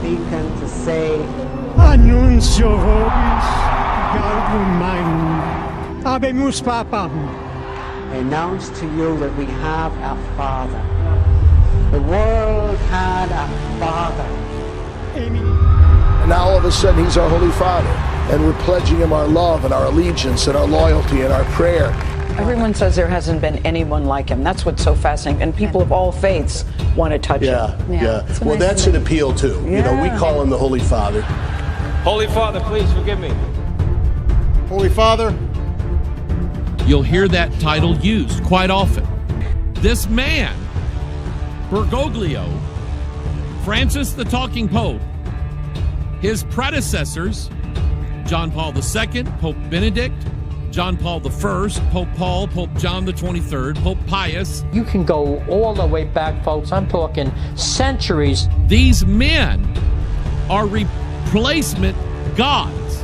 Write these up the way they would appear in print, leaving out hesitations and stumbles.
Deacon to say, Annuncio vobis gaudium magnum, habemus papam. announce to you that we have a Father. The world had a Father. And now all of a sudden he's our Holy Father, and we're pledging him our love and our allegiance and our loyalty and our prayer. Everyone says there hasn't been anyone like him. That's what's so fascinating. And people of all faiths want to touch him. Yeah. Well, that's an appeal too. You know, we call him the Holy Father. Holy Father, please forgive me. Holy Father. You'll hear that title used quite often. This man, Bergoglio, Francis the Talking Pope, his predecessors, John Paul II, Pope Benedict, John Paul I, Pope Paul, Pope John the 23rd, Pope Pius. You can go all the way back, folks. I'm talking centuries. These men are replacement gods.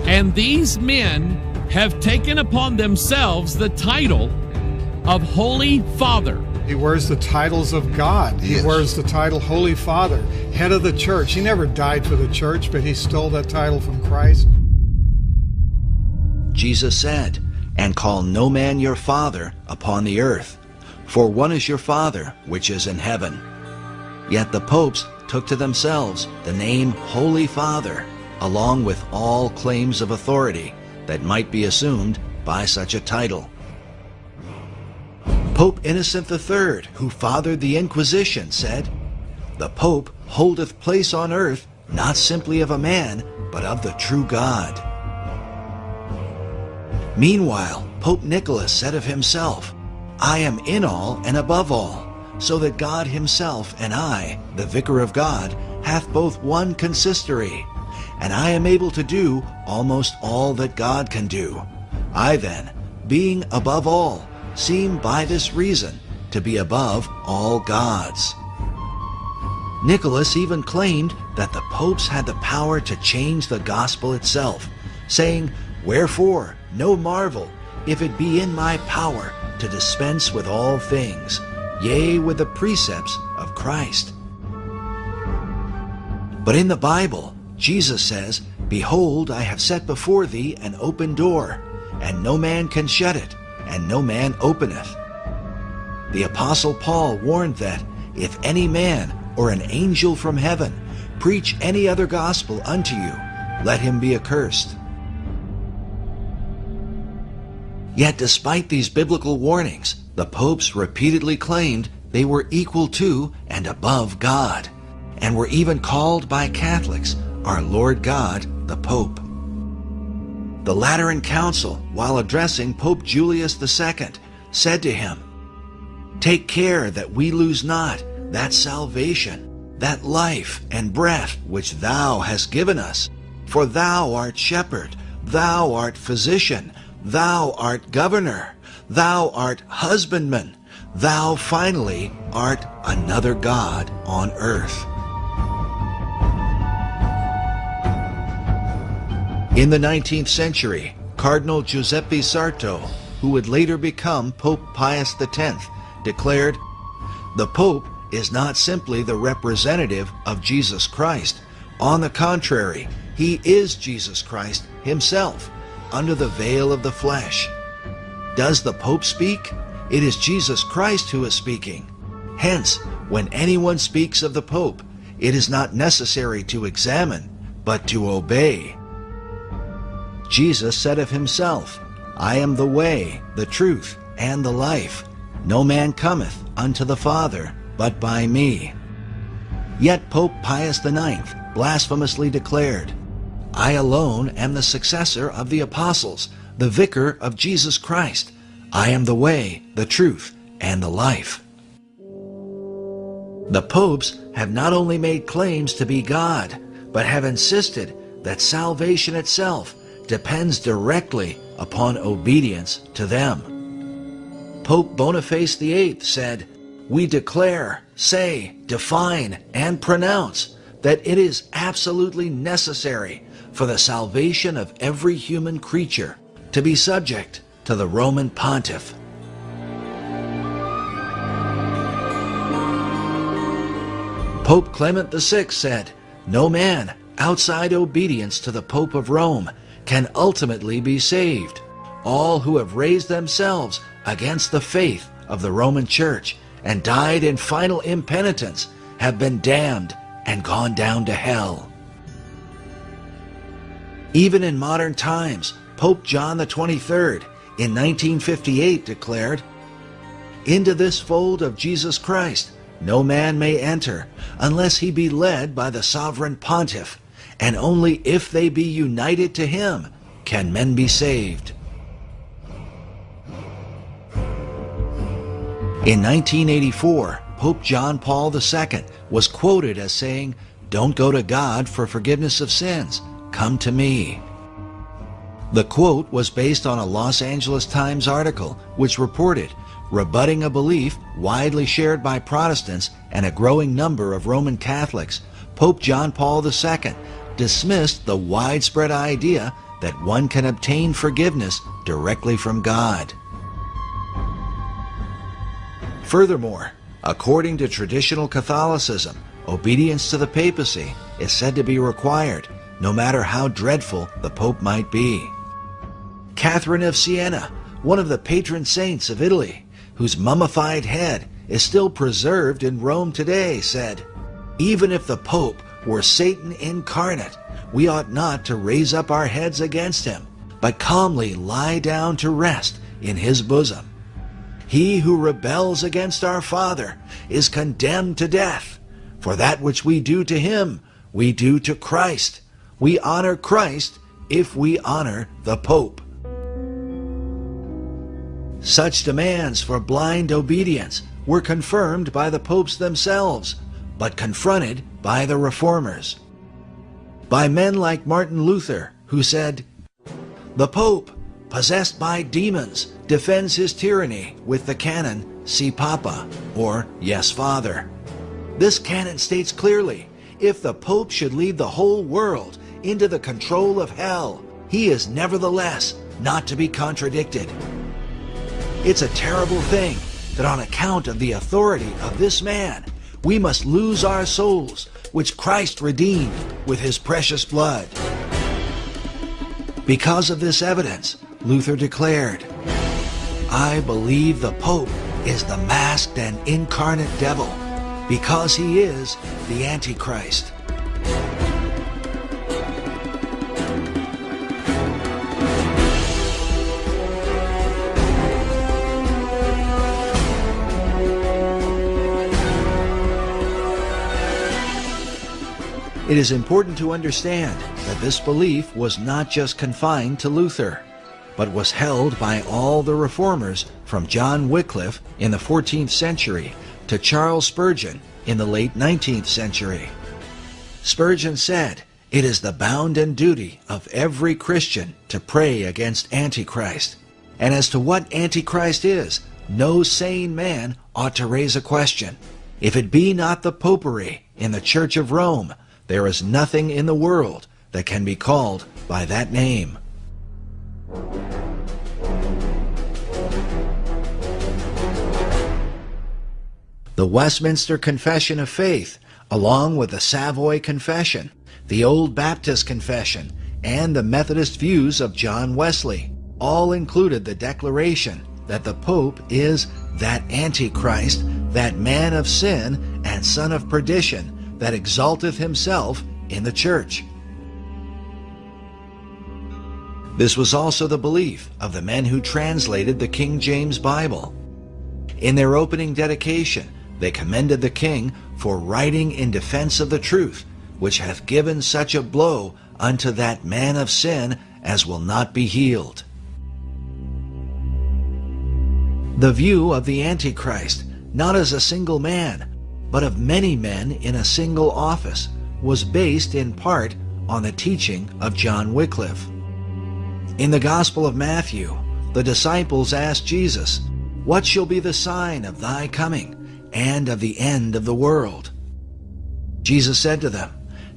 And these men have taken upon themselves the title of Holy Father. He wears the titles of God. He wears the title Holy Father, head of the church. He never died for the church, but he stole that title from Christ. Jesus said, "And call no man your father upon the earth, for one is your Father which is in heaven." Yet the popes took to themselves the name Holy Father, along with all claims of authority that might be assumed by such a title. Pope Innocent III, who fathered the Inquisition, said, "The Pope holdeth place on earth, not simply of a man, but of the true God." Meanwhile, Pope Nicholas said of himself, "I am in all and above all, so that God himself and I, the Vicar of God, hath both one consistory, and I am able to do almost all that God can do. I then, being above all, seem by this reason to be above all gods." Nicholas even claimed that the popes had the power to change the gospel itself, saying, "Wherefore, no marvel, if it be in my power to dispense with all things, yea, with the precepts of Christ." But in the Bible, Jesus says, "Behold, I have set before thee an open door, and no man can shut it, and no man openeth." The Apostle Paul warned that, "If any man or an angel from heaven preach any other gospel unto you, let him be accursed." Yet despite these biblical warnings, the popes repeatedly claimed they were equal to and above God, and were even called by Catholics our Lord God, the Pope. The Lateran Council, while addressing Pope Julius II, said to him, "Take care that we lose not that salvation, that life and breath which thou hast given us, for thou art shepherd, thou art physician, thou art governor, thou art husbandman, thou finally art another God on earth." In the 19th century, Cardinal Giuseppe Sarto, who would later become Pope Pius X, declared, "The Pope is not simply the representative of Jesus Christ. On the contrary, he is Jesus Christ himself, under the veil of the flesh." Does the Pope speak? It is Jesus Christ who is speaking. Hence, when anyone speaks of the Pope, it is not necessary to examine, but to obey. Jesus said of himself, "I am the way, the truth, and the life. No man cometh unto the Father but by me." Yet Pope Pius IX blasphemously declared, "I alone am the successor of the apostles, the vicar of Jesus Christ. I am the way, the truth, and the life." The popes have not only made claims to be God, but have insisted that salvation itself depends directly upon obedience to them. Pope Boniface VIII said, "We declare, say, define, and pronounce that it is absolutely necessary for the salvation of every human creature to be subject to the Roman Pontiff." Pope Clement VI said, "No man outside obedience to the Pope of Rome can ultimately be saved. All who have raised themselves against the faith of the Roman Church and died in final impenitence have been damned and gone down to hell." Even in modern times, Pope John XXIII in 1958 declared, "Into this fold of Jesus Christ no man may enter unless he be led by the sovereign pontiff, and only if they be united to him can men be saved." In 1984, Pope John Paul II was quoted as saying, "Don't go to God for forgiveness of sins, come to me." The quote was based on a Los Angeles Times article which reported, rebutting a belief widely shared by Protestants and a growing number of Roman Catholics, Pope John Paul II dismissed the widespread idea that one can obtain forgiveness directly from God. Furthermore, according to traditional Catholicism, obedience to the papacy is said to be required, no matter how dreadful the Pope might be. Catherine of Siena, one of the patron saints of Italy, whose mummified head is still preserved in Rome today, said, "Even if the Pope were Satan incarnate, we ought not to raise up our heads against him, but calmly lie down to rest in his bosom. He who rebels against our Father is condemned to death. For that which we do to him, we do to Christ. We honor Christ if we honor the Pope." Such demands for blind obedience were confirmed by the popes themselves, but confronted by the reformers. By men like Martin Luther, who said, "The Pope, possessed by demons, defends his tyranny with the canon, Si Papa, or Yes, Father. This canon states clearly, if the Pope should lead the whole world into the control of hell, he is nevertheless not to be contradicted. It's a terrible thing that on account of the authority of this man, we must lose our souls, which Christ redeemed with his precious blood." Because of this evidence, Luther declared, "I believe the Pope is the masked and incarnate devil, because he is the Antichrist." It is important to understand that this belief was not just confined to Luther, but was held by all the reformers from John Wycliffe in the 14th century to Charles Spurgeon in the late 19th century. Spurgeon said, "It is the bounden duty of every Christian to pray against Antichrist, and as to what Antichrist is, no sane man ought to raise a question. If it be not the popery in the Church of Rome, there is nothing in the world that can be called by that name." The Westminster Confession of Faith, along with the Savoy Confession, the Old Baptist Confession, and the Methodist views of John Wesley, all included the declaration that the Pope is that Antichrist, that man of sin and son of perdition, that exalteth himself in the church. This was also the belief of the men who translated the King James Bible. In their opening dedication, they commended the king for writing in defense of the truth, which hath given such a blow unto that man of sin as will not be healed. The view of the Antichrist, not as a single man, but of many men in a single office, was based in part on the teaching of John Wycliffe. In the Gospel of Matthew, the disciples asked Jesus, "What shall be the sign of thy coming and of the end of the world?" Jesus said to them,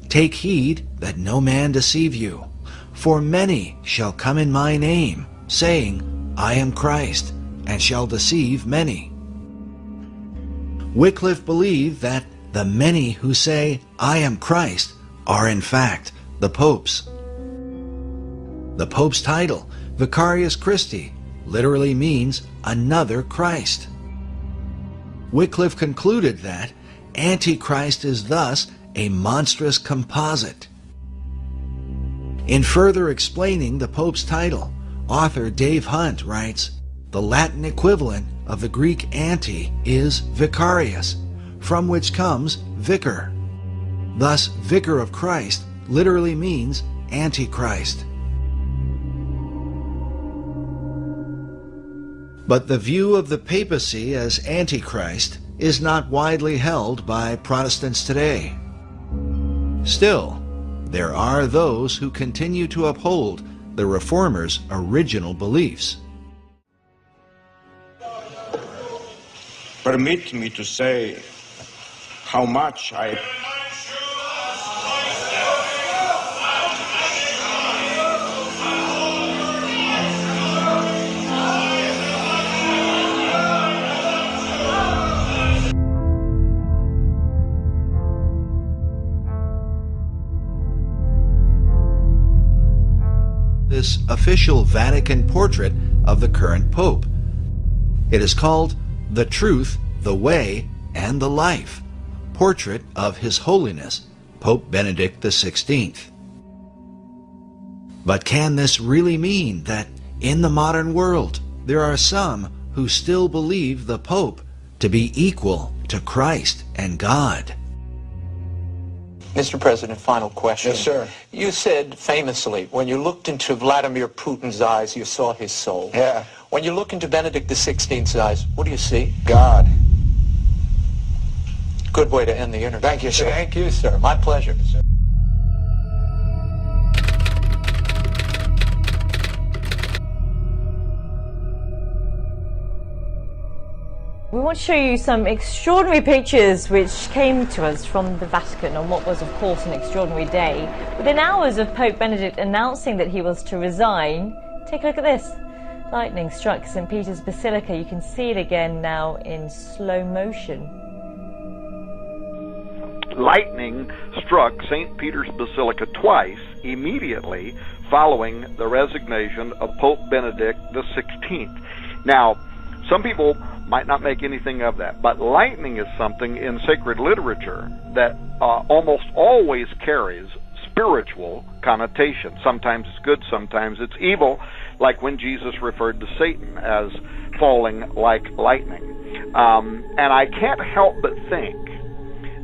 "Take heed that no man deceive you, for many shall come in my name, saying, I am Christ, and shall deceive many." Wycliffe believed that the many who say, "I am Christ," are in fact the popes. The pope's title, Vicarius Christi, literally means another Christ. Wycliffe concluded that Antichrist is thus a monstrous composite. In further explaining the pope's title, author Dave Hunt writes, "The Latin equivalent of the Greek anti is vicarius, from which comes vicar. Thus, Vicar of Christ literally means Antichrist." But the view of the papacy as Antichrist is not widely held by Protestants today. Still, there are those who continue to uphold the Reformers' original beliefs. Permit me to say how much I this official Vatican portrait of the current Pope. It is called The Truth, the Way, and the Life, Portrait of His Holiness, Pope Benedict XVI. But can this really mean that in the modern world there are some who still believe the Pope to be equal to Christ and God? Mr. President, final question. Yes, sir. You said famously, when you looked into Vladimir Putin's eyes, you saw his soul. Yeah. When you look into Benedict XVI's eyes, what do you see? God. Good way to end the interview. Thank you, sir. Thank you, sir. My pleasure. We want to show you some extraordinary pictures which came to us from the Vatican on what was, of course, an extraordinary day. Within hours of Pope Benedict announcing that he was to resign, take a look at this. Lightning struck St. Peter's Basilica. You can see it again now in slow motion. Lightning struck St. Peter's Basilica twice immediately following the resignation of Pope Benedict XVI. Now, some people might not make anything of that, but lightning is something in sacred literature that almost always carries spiritual connotation. Sometimes it's good, sometimes it's evil, like when Jesus referred to Satan as falling like lightning. And I can't help but think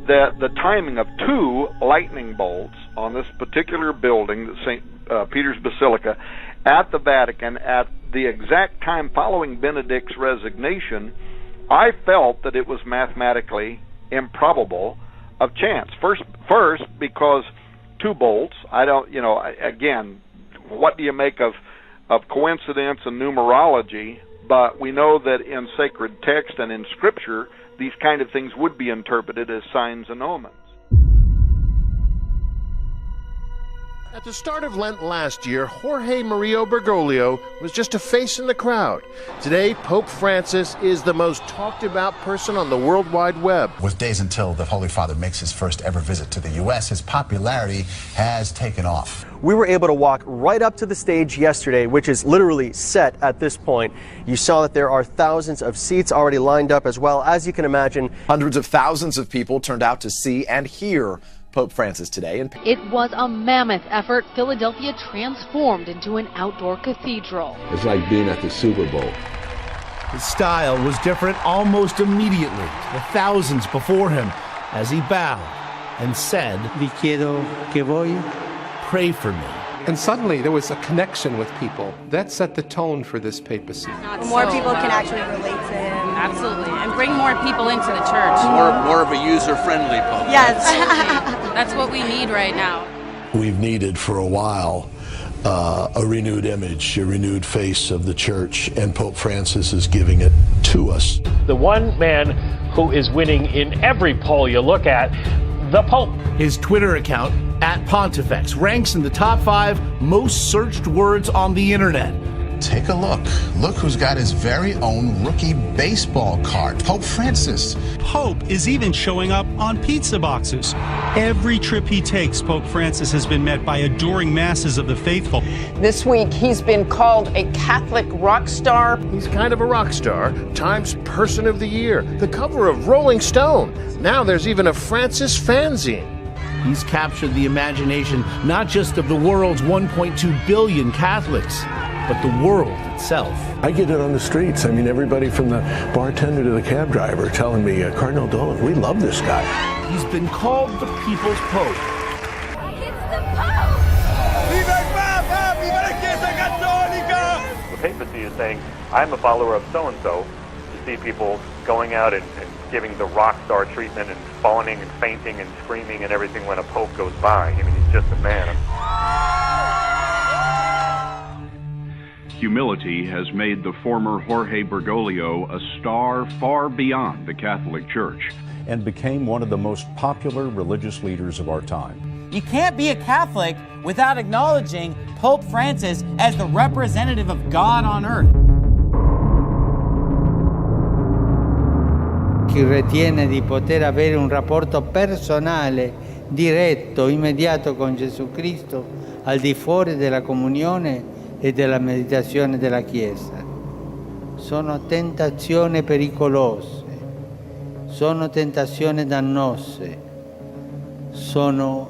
that the timing of two lightning bolts on this particular building, the St. Peter's Basilica, at the Vatican, at the exact time following Benedict's resignation, I felt that it was mathematically improbable of chance. First, because two bolts, again, what do you make of coincidence and numerology? But we know that in sacred text and in Scripture, these kind of things would be interpreted as signs and omens. At the start of Lent last year, Jorge Mario Bergoglio was just a face in the crowd. Today, Pope Francis is the most talked about person on the World Wide Web. With days until the Holy Father makes his first ever visit to the U.S., his popularity has taken off. We were able to walk right up to the stage yesterday, which is literally set at this point. You saw that there are thousands of seats already lined up as well. As you can imagine, hundreds of thousands of people turned out to see and hear Pope Francis today. It was a mammoth effort. Philadelphia transformed into an outdoor cathedral. It's like being at the Super Bowl. His style was different almost immediately. The thousands before him as he bowed and said, "Pray for me." And suddenly there was a connection with people. That set the tone for this papacy. More people can actually relate to him. Absolutely. and bring more people into the church. More of a user-friendly Pope. Yes. That's what we need right now. We've needed for a while a renewed image, a renewed face of the church, and Pope Francis is giving it to us. The one man who is winning in every poll you look at, the Pope. His Twitter account, @Pontifex, ranks in the top 5 most searched words on the internet. Take a look. Look who's got his very own rookie baseball card, Pope Francis. Pope is even showing up on pizza boxes. Every trip he takes, Pope Francis has been met by adoring masses of the faithful. This week, he's been called a Catholic rock star. He's kind of a rock star, Times Person of the Year, the cover of Rolling Stone. Now there's even a Francis fanzine. He's captured the imagination not just of the world's 1.2 billion Catholics, but the world itself. I get it on the streets. I mean, everybody from the bartender to the cab driver telling me, Cardinal Dolan, we love this guy. He's been called the People's Pope. The papacy is saying, I'm a follower of so-and-so. You see people going out and giving the rock star treatment and fawning and fainting and screaming and everything when a pope goes by. I mean, he's just a man. Humility has made the former Jorge Bergoglio a star far beyond the Catholic Church. And became one of the most popular religious leaders of our time. You can't be a Catholic without acknowledging Pope Francis as the representative of God on earth. Chi ritiene di poter avere un rapporto personale, diretto, immediato con Gesù Cristo, al di fuori della comunione e della meditazione della Chiesa. Sono tentazioni pericolose, sono tentazioni dannose, sono,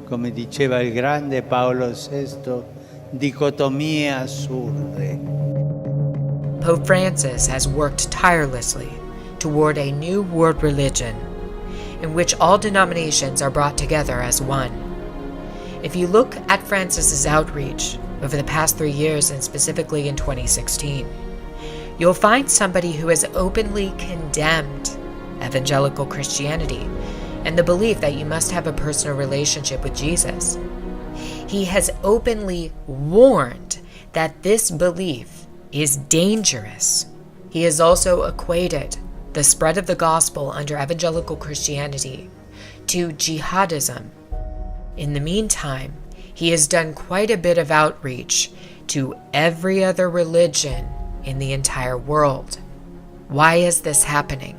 come diceva il grande Paolo VI, dicotomie assurde. Pope Francis has worked tirelessly toward a new world religion in which all denominations are brought together as one. If you look at Francis's outreach over the past 3 years, and specifically in 2016, you'll find somebody who has openly condemned evangelical Christianity and the belief that you must have a personal relationship with Jesus. He has openly warned that this belief is dangerous. He has also equated the spread of the gospel under evangelical Christianity to jihadism. In the meantime, he has done quite a bit of outreach to every other religion in the entire world. Why is this happening?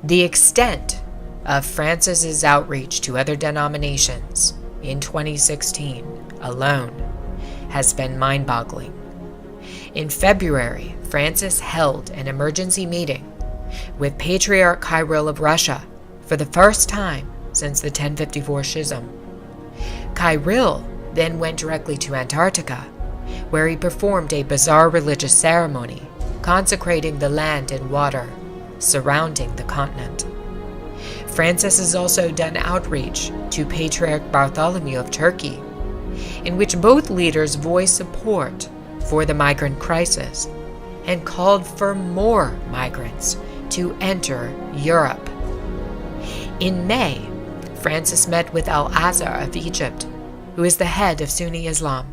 The extent of Francis's outreach to other denominations in 2016 alone has been mind-boggling. In February, Francis held an emergency meeting with Patriarch Kirill of Russia for the first time since the 1054 Schism. Kirill then went directly to Antarctica, where he performed a bizarre religious ceremony consecrating the land and water surrounding the continent. Francis has also done outreach to Patriarch Bartholomew of Turkey, in which both leaders voiced support for the migrant crisis and called for more migrants to enter Europe. In May, Francis met with Al-Azhar of Egypt, who is the head of Sunni Islam.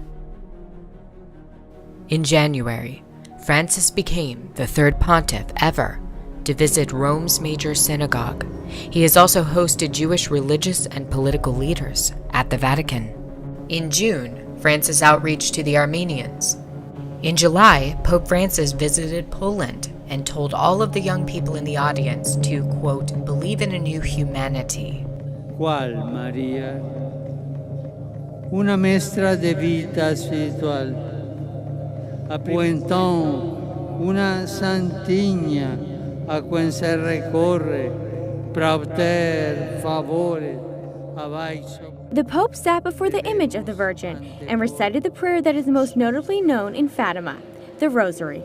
In January, Francis became the third pontiff ever to visit Rome's major synagogue. He has also hosted Jewish religious and political leaders at the Vatican. In June, Francis outreached to the Armenians. In July, Pope Francis visited Poland and told all of the young people in the audience to, quote, believe in a new humanity. ¿Cuál, María? Una maestra de vida espiritual. Appuentón, una santiña a quien se recorre para obtener favores abaixo. The Pope sat before the image of the Virgin and recited the prayer that is most notably known in Fatima, the Rosary.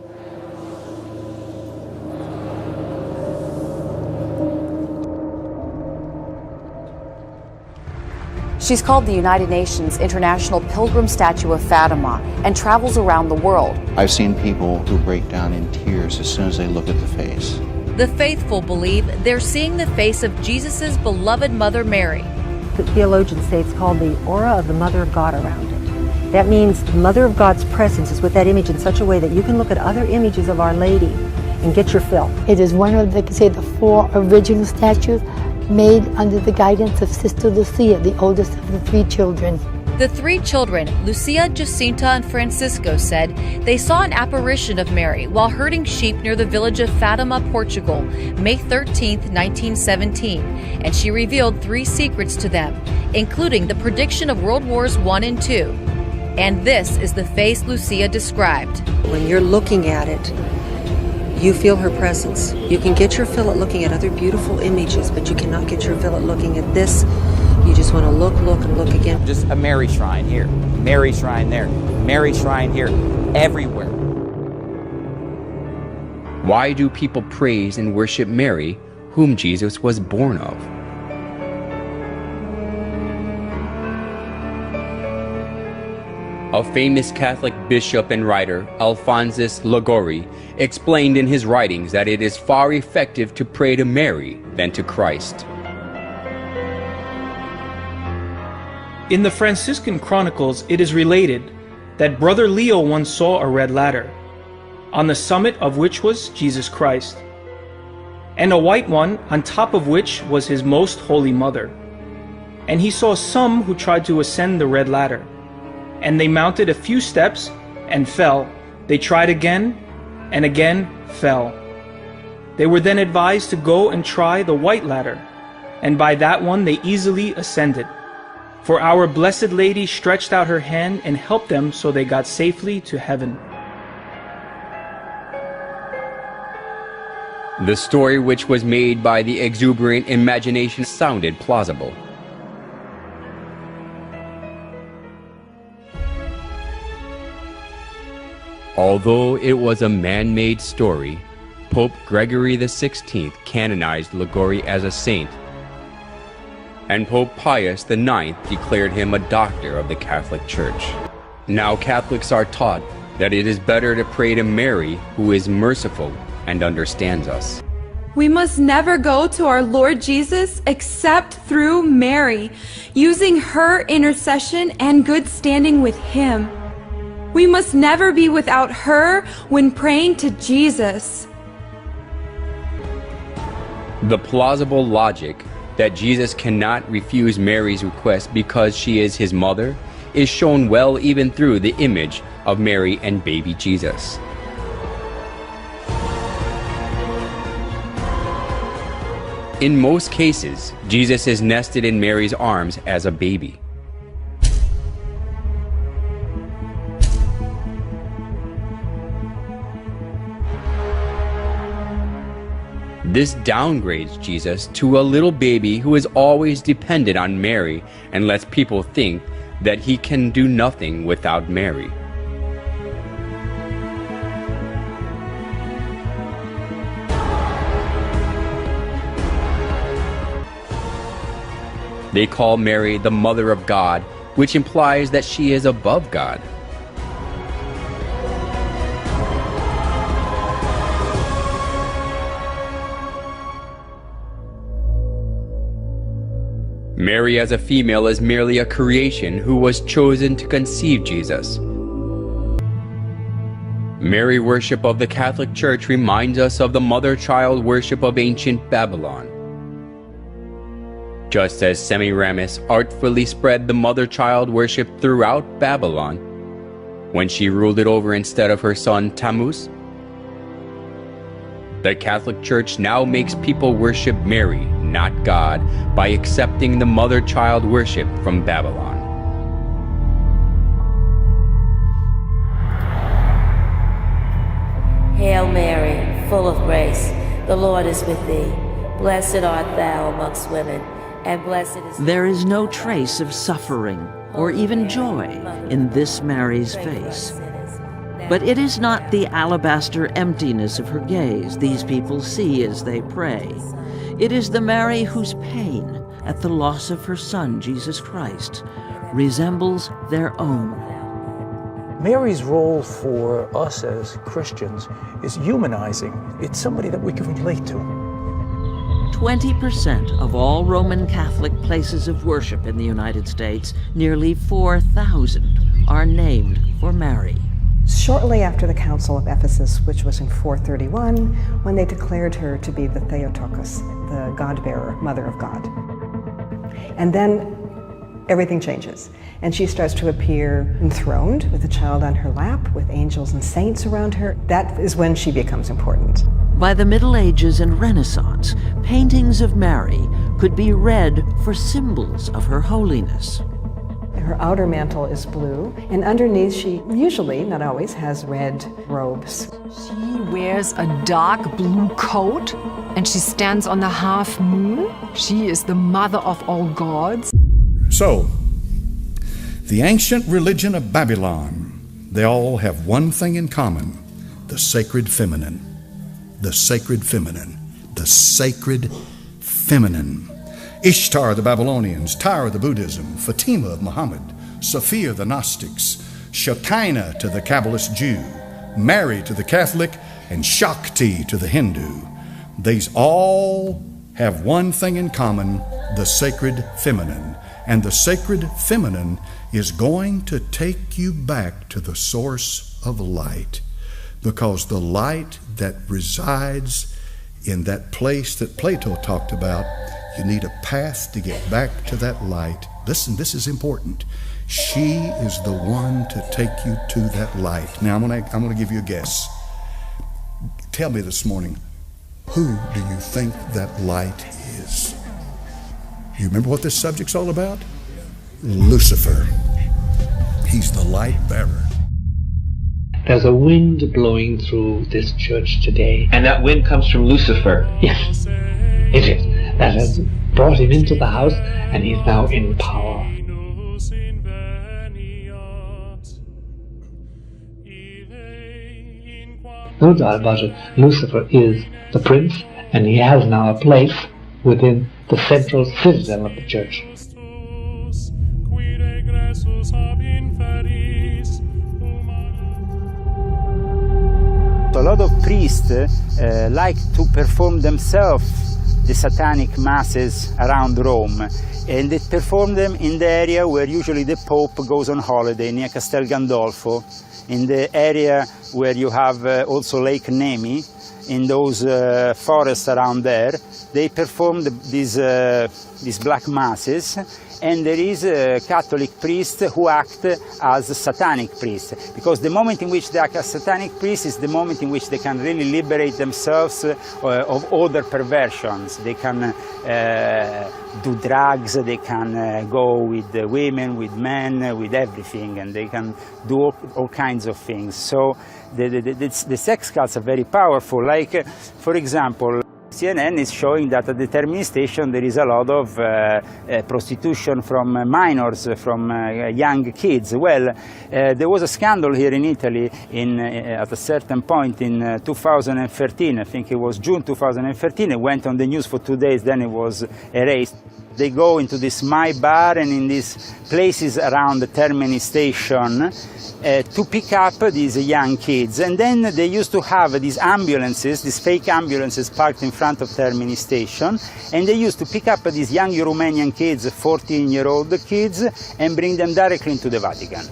She's called the United Nations International Pilgrim Statue of Fatima and travels around the world. I've seen people who break down in tears as soon as they look at the face. The faithful believe they're seeing the face of Jesus' beloved Mother Mary. The theologians say it's called the aura of the Mother of God around it. That means the Mother of God's presence is with that image in such a way that you can look at other images of Our Lady and get your fill. It is one of the 4 original statues made under the guidance of Sister Lucia, the oldest of the 3 children. The 3 children, Lucia, Jacinta, and Francisco, said they saw an apparition of Mary while herding sheep near the village of Fatima, Portugal, May 13, 1917, and she revealed 3 secrets to them, including the prediction of World Wars I and II. And this is the face Lucia described. When you're looking at it, you feel her presence. You can get your fill at looking at other beautiful images, but you cannot get your fill at looking at this. You just want to look, and look again. Just a Mary shrine here, Mary shrine there, Mary shrine here, everywhere. Why do people praise and worship Mary, whom Jesus was born of? A famous Catholic bishop and writer, Alphonsus Liguori, explained in his writings that it is far effective to pray to Mary than to Christ. In the Franciscan Chronicles, it is related that Brother Leo once saw a red ladder, on the summit of which was Jesus Christ, and a white one on top of which was his most holy mother. And he saw some who tried to ascend the red ladder, and they mounted a few steps and fell. They tried again and again fell. They were then advised to go and try the white ladder, and by that one they easily ascended. For our Blessed Lady stretched out her hand and helped them, so they got safely to heaven. The story, which was made by the exuberant imagination, sounded plausible. Although it was a man-made story, Pope Gregory XVI canonized Liguori as a saint, and Pope Pius IX declared him a doctor of the Catholic Church. Now Catholics are taught that it is better to pray to Mary, who is merciful and understands us. We must never go to our Lord Jesus except through Mary, using her intercession and good standing with Him. We must never be without her when praying to Jesus. The plausible logic that Jesus cannot refuse Mary's request because she is his mother is shown well even through the image of Mary and baby Jesus. In most cases, Jesus is nested in Mary's arms as a baby. This downgrades Jesus to a little baby who is always dependent on Mary and lets people think that he can do nothing without Mary. They call Mary the Mother of God, which implies that she is above God. Mary as a female is merely a creation who was chosen to conceive Jesus. Mary worship of the Catholic Church reminds us of the mother-child worship of ancient Babylon. Just as Semiramis artfully spread the mother-child worship throughout Babylon when she ruled it over instead of her son Tammuz, the Catholic Church now makes people worship Mary, not God, by accepting the mother-child worship from Babylon. Hail Mary, full of grace, the Lord is with thee. Blessed art thou amongst women, and blessed is... There is no trace of suffering or even joy in this Mary's face. But it is not the alabaster emptiness of her gaze these people see as they pray. It is the Mary whose pain, at the loss of her son, Jesus Christ, resembles their own. Mary's role for us as Christians is humanizing. It's somebody that we can relate to. 20% of all Roman Catholic places of worship in the United States, nearly 4,000, are named for Mary. Shortly after the Council of Ephesus, which was in 431, when they declared her to be the Theotokos, the God-bearer, Mother of God. And then everything changes, and she starts to appear enthroned with a child on her lap, with angels and saints around her. That is when she becomes important. By the Middle Ages and Renaissance, paintings of Mary could be read for symbols of her holiness. Her outer mantle is blue, and underneath she usually, not always, has red robes. She wears a dark blue coat, and she stands on the half moon. She is the mother of all gods. So, the ancient religion of Babylon, they all have one thing in common: the sacred feminine. The sacred feminine. The sacred feminine. Ishtar the Babylonians, Tara the Buddhism, Fatima of Muhammad, Sophia the Gnostics, Shekinah to the Kabbalist Jew, Mary to the Catholic, and Shakti to the Hindu. These all have one thing in common: the sacred feminine. And the sacred feminine is going to take you back to the source of light, because the light that resides in that place that Plato talked about, you need a path to get back to that light. Listen, this is important. She is the one to take you to that light. Now, I'm going to give you a guess. Tell me this morning, who do you think that light is? You remember what this subject's all about? Lucifer. He's the light bearer. There's a wind blowing through this church today. And that wind comes from Lucifer. Yes, it is. That has brought him into the house, and he's now in power. No doubt about it, Lucifer is the prince, and he has now a place within the central citadel of the church. A lot of priests like to perform themselves the satanic masses around Rome, and they perform them in the area where usually the Pope goes on holiday, near Castel Gandolfo, in the area where you have also Lake Nemi, in those forests around there. They perform these black masses, and there is a Catholic priest who acts as a satanic priest, because the moment in which they act as satanic priest is the moment in which they can really liberate themselves of other perversions. They can do drugs, they can go with women, with men, with everything, and they can do all kinds of things. So the sex cults are very powerful. Like, for example, CNN is showing that at the Termini station there is a lot of prostitution from minors, from young kids. Well, there was a scandal here in Italy at a certain point in 2013, I think it was June 2013, it went on the news for 2 days, then it was erased. They go into this My Bar and in these places around the Termini station to pick up these young kids. And then they used to have these ambulances, these fake ambulances parked in front of Termini station, and they used to pick up these young Romanian kids, 14-year-old kids, and bring them directly into the Vatican.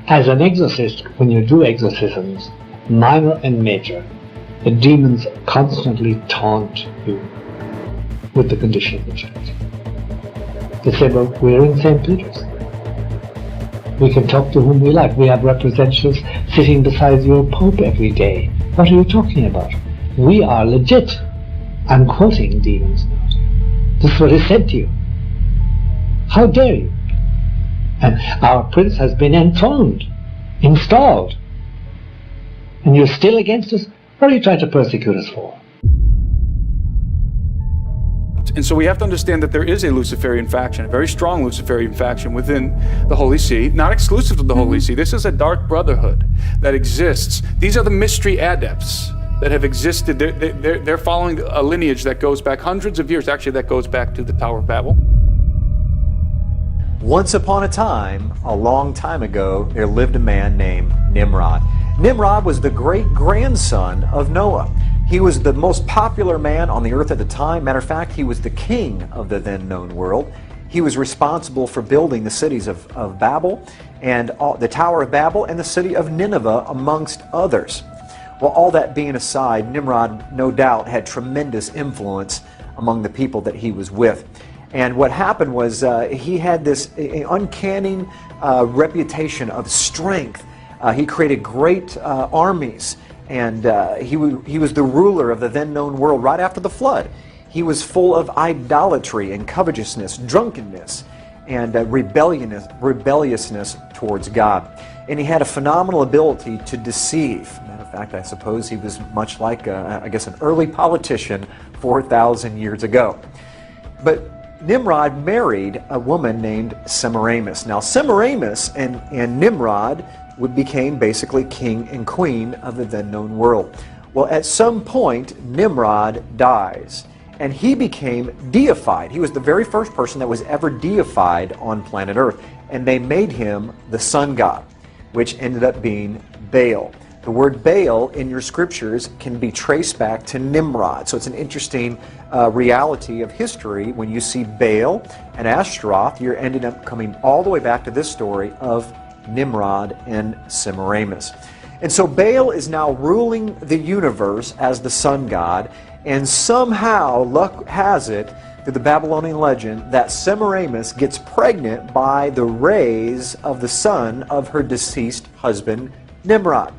As an exorcist, when you do exorcisms, minor and major, the demons constantly taunt you with the condition of the church. They say, well, we're in St. Peter's. We can talk to whom we like. We have representatives sitting beside your Pope every day. What are you talking about? We are legit. I'm quoting demons now. This is what is said to you. How dare you? And our prince has been enthroned, installed. And you're still against us? What are you trying to persecute us for? And so we have to understand that there is a Luciferian faction, a very strong Luciferian faction within the Holy See, not exclusive to the Holy See. This is a dark brotherhood that exists. These are the mystery adepts. that have existed. They're following a lineage that goes back hundreds of years. Actually, that goes back to the Tower of Babel. Once upon a time, a long time ago, there lived a man named Nimrod. Nimrod was the great-grandson of Noah. He was the most popular man on the earth at the time. Matter of fact, he was the king of the then-known world. He was responsible for building the cities of Babel, and the Tower of Babel, and the city of Nineveh, amongst others. Well, all that being aside, Nimrod, no doubt, had tremendous influence among the people that he was with. And what happened was he had this uncanny reputation of strength. He created great armies, and he was the ruler of the then-known world right after the flood. He was full of idolatry and covetousness, drunkenness, and rebelliousness towards God. And he had a phenomenal ability to deceive. Matter of fact, I suppose he was much like, I guess, an early politician 4,000 years ago. But Nimrod married a woman named Semiramis. Now, Semiramis and Nimrod became basically king and queen of the then-known world. Well, at some point, Nimrod dies, and he became deified. He was the very first person that was ever deified on planet Earth, and they made him the sun god, which ended up being Baal. The word Baal in your scriptures can be traced back to Nimrod. So it's an interesting reality of history. When you see Baal and Ashtaroth, you're ending up coming all the way back to this story of Nimrod and Semiramis. And so Baal is now ruling the universe as the sun god, and somehow luck has it through the Babylonian legend that Semiramis gets pregnant by the rays of the sun of her deceased husband Nimrod.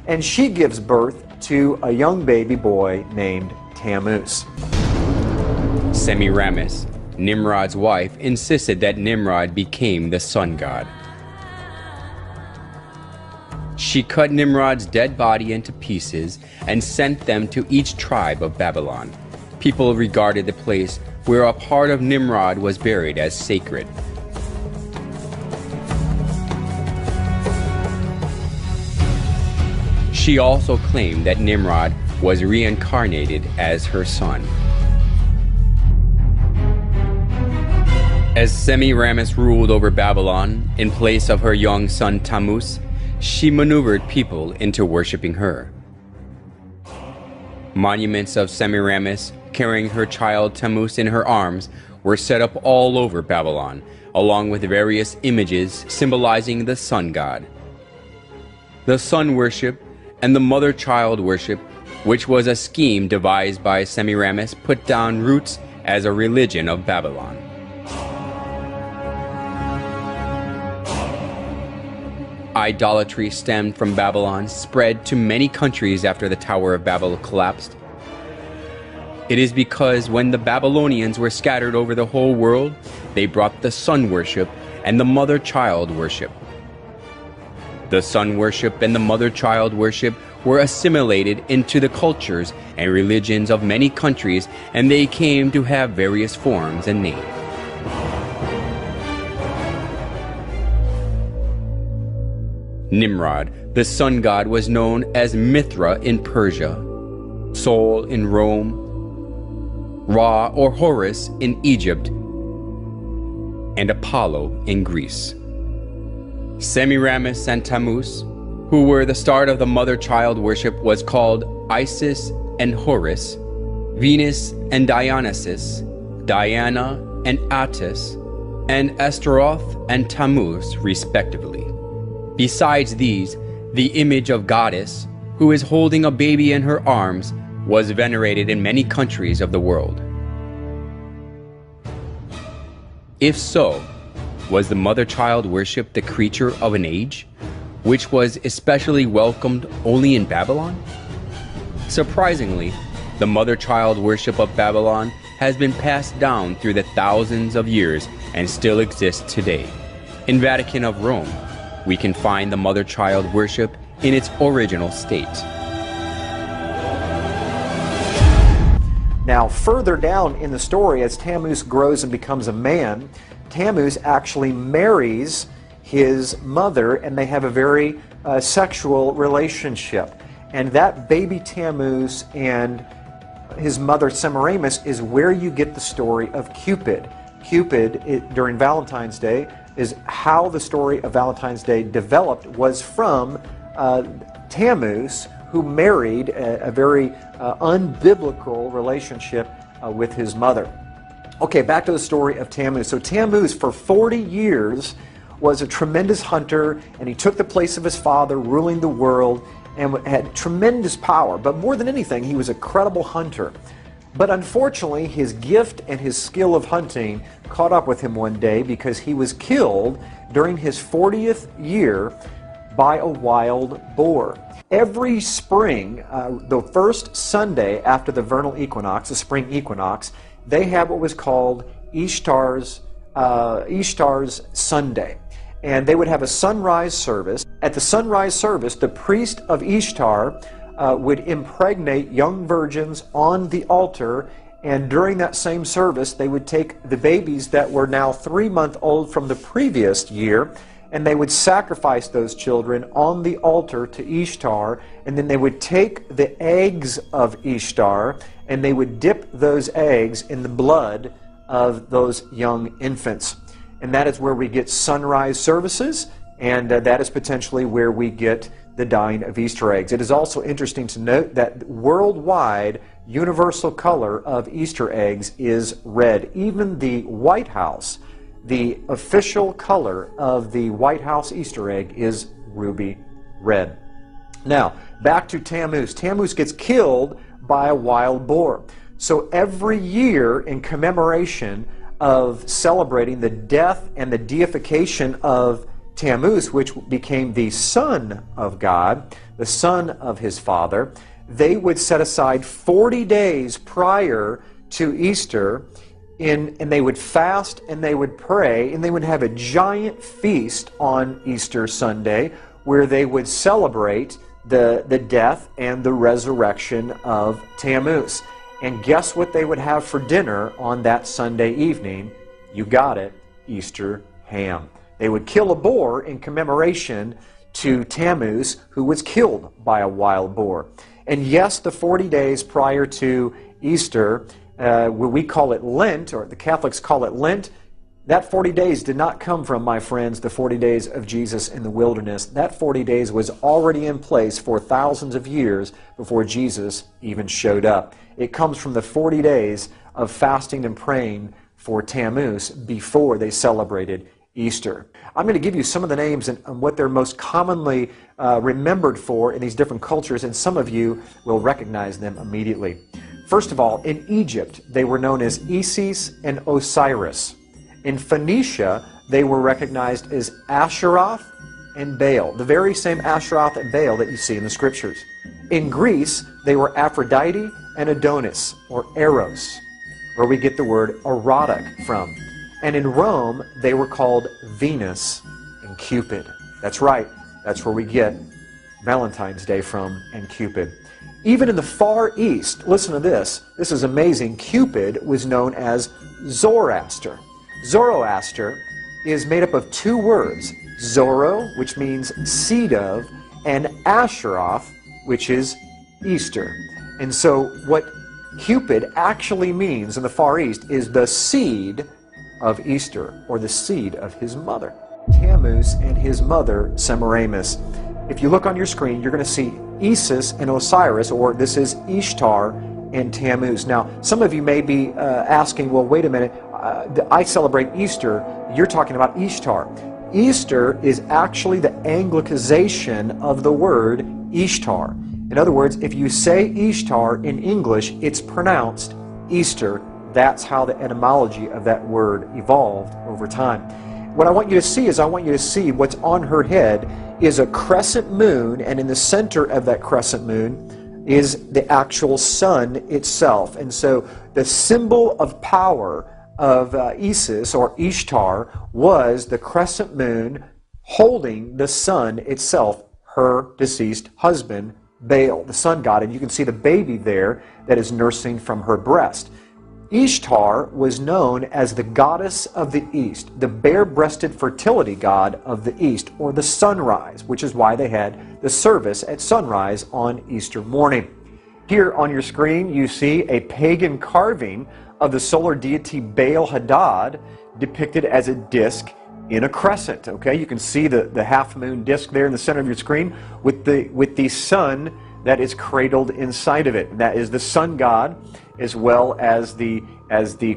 And she gives birth to a young baby boy named Tammuz. Semiramis, Nimrod's wife, insisted that Nimrod became the sun god. She cut Nimrod's dead body into pieces and sent them to each tribe of Babylon. People regarded the place where a part of Nimrod was buried as sacred. She also claimed that Nimrod was reincarnated as her son. As Semiramis ruled over Babylon in place of her young son Tammuz, she maneuvered people into worshiping her. Monuments of Semiramis carrying her child Tammuz in her arms were set up all over Babylon, along with various images symbolizing the sun god. The sun worship and the mother-child worship, which was a scheme devised by Semiramis, put down roots as a religion of Babylon. Idolatry stemmed from Babylon, spread to many countries after the Tower of Babel collapsed. It is because when the Babylonians were scattered over the whole world, they brought the sun worship and the mother-child worship. The sun worship and the mother-child worship were assimilated into the cultures and religions of many countries, and they came to have various forms and names. Nimrod, the sun god, was known as Mithra in Persia, Sol in Rome, Ra or Horus in Egypt, and Apollo in Greece. Semiramis and Tammuz, who were the start of the mother-child worship, was called Isis and Horus, Venus and Dionysus, Diana and Attis, and Astaroth and Tammuz, respectively. Besides these, the image of Goddess, who is holding a baby in her arms, was venerated in many countries of the world. If so, was the mother-child worship the creature of an age, which was especially welcomed only in Babylon? Surprisingly, the mother-child worship of Babylon has been passed down through the thousands of years and still exists today. In Vatican of Rome, we can find the mother-child worship in its original state. Now, further down in the story, as Tammuz grows and becomes a man, Tammuz actually marries his mother, and they have a very sexual relationship. And that baby Tammuz and his mother Semiramis is where you get the story of Cupid. Cupid, during Valentine's Day, is how the story of Valentine's Day developed, was from Tammuz, who married a very unbiblical relationship with his mother. Okay, back to the story of Tammuz. So Tammuz, for 40 years, was a tremendous hunter, and he took the place of his father, ruling the world, and had tremendous power. But more than anything, he was a credible hunter. But unfortunately, his gift and his skill of hunting caught up with him one day, because he was killed during his 40th year by a wild boar. Every spring, the first Sunday after the vernal equinox, the spring equinox, they have what was called Ishtar's Sunday. And they would have a sunrise service. At the sunrise service, the priest of Ishtar would impregnate young virgins on the altar, and during that same service, they would take the babies that were now 3-month-old from the previous year, and they would sacrifice those children on the altar to Ishtar, and then they would take the eggs of Ishtar, and they would dip those eggs in the blood of those young infants. And that is where we get sunrise services, and that is potentially where we get the dyeing of Easter eggs. It is also interesting to note that worldwide universal color of Easter eggs is red. Even the White House, the official color of the White House Easter egg is ruby red. Now, back to Tammuz. Tammuz gets killed by a wild boar. So every year, in commemoration of celebrating the death and the deification of Tammuz, which became the son of God, the son of his father, they would set aside 40 days prior to Easter, and they would fast and they would pray, and they would have a giant feast on Easter Sunday where they would celebrate the death and the resurrection of Tammuz. And guess what they would have for dinner on that Sunday evening? You got it, Easter ham. They would kill a boar in commemoration to Tammuz, who was killed by a wild boar. And yes, the 40 days prior to Easter, we call it Lent, or the Catholics call it Lent, that 40 days did not come from, my friends, the 40 days of Jesus in the wilderness. That 40 days was already in place for thousands of years before Jesus even showed up. It comes from the 40 days of fasting and praying for Tammuz before they celebrated Easter. I'm going to give you some of the names and what they're most commonly remembered for in these different cultures, and some of you will recognize them immediately. First of all, in Egypt, they were known as Isis and Osiris. In Phoenicia, they were recognized as Asheroth and Baal, the very same Asheroth and Baal that you see in the scriptures. In Greece, they were Aphrodite and Adonis, or Eros, where we get the word erotic from. And in Rome, they were called Venus and Cupid. That's right, that's where we get Valentine's Day from, and Cupid. Even in the Far East, listen to this, this is amazing, Cupid was known as Zoroaster. Zoroaster is made up of two words, Zoro, which means seed of, and Asheroth, which is Easter. And so what Cupid actually means in the Far East is the seed of Easter, or the seed of his mother. Tammuz and his mother Semiramis. If you look on your screen, you're going to see Isis and Osiris, or this is Ishtar and Tammuz. Now, some of you may be asking, well, wait a minute, I celebrate Easter, you're talking about Ishtar. Easter is actually the Anglicization of the word Ishtar. In other words, if you say Ishtar in English, it's pronounced Easter. That's how the etymology of that word evolved over time. What I want you to see is, I want you to see what's on her head is a crescent moon, and in the center of that crescent moon is the actual sun itself. And so the symbol of power of Isis, or Ishtar, was the crescent moon holding the sun itself, her deceased husband, Baal, the sun god. And you can see the baby there that is nursing from her breast. Ishtar was known as the goddess of the East, the bare-breasted fertility god of the East, or the sunrise, which is why they had the service at sunrise on Easter morning. Here on your screen you see a pagan carving of the solar deity Baal Hadad depicted as a disc in a crescent. Okay, you can see the half-moon disc there in the center of your screen with the sun that is cradled inside of it. That is the sun god, as well as the